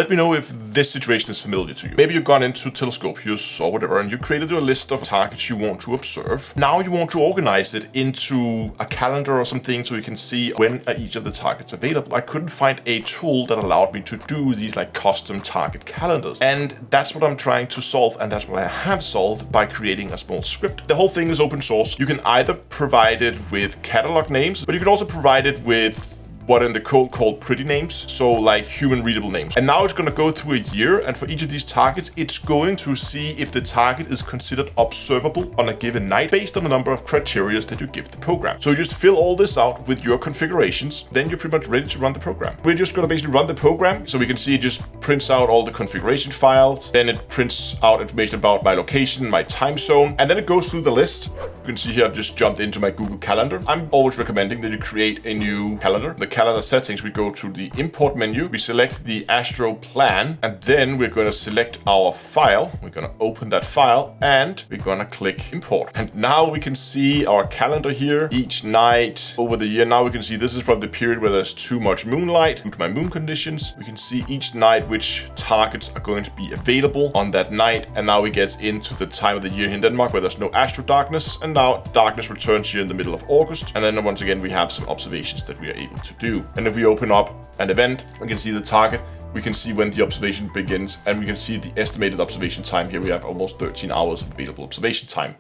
Let me know if this situation is familiar to you. Maybe you've gone into Telescopius or whatever, and you created a list of targets you want to observe. Now you want to organize it into a calendar or something so you can see when are each of the targets available. I couldn't find a tool that allowed me to do these like custom target calendars. And that's what I'm trying to solve, and that's what I have solved by creating a small script. The whole thing is open source. You can either provide it with catalog names, but you can also provide it with what in the code called pretty names, so like human readable names. And now it's going to go through a year, and for each of these targets, it's going to see if the target is considered observable on a given night based on the number of criteria that you give the program. So you just fill all this out with your configurations, then you're pretty much ready to run the program. We're just going to basically run the program, so we can see it just prints out all the configuration files, then it prints out information about my location, my time zone, and then it goes through the list. You can see here I've just jumped into my Google Calendar. I'm always recommending that you create a new calendar. The calendar settings, we go to the import menu, we select the Astroplan, and then we're going to select our file. We're going to open that file and we're going to click import. And now we can see our calendar here each night over the year. Now we can see this is from the period where there's too much moonlight due to my moon conditions. We can see each night which targets are going to be available on that night. And now we get into the time of the year here in Denmark where there's no astro darkness, and now darkness returns here in the middle of August. And then once again we have some observations that we are able to do. And if we open up an event, we can see the target, we can see when the observation begins, and we can see the estimated observation time here. We have almost 13 hours of available observation time.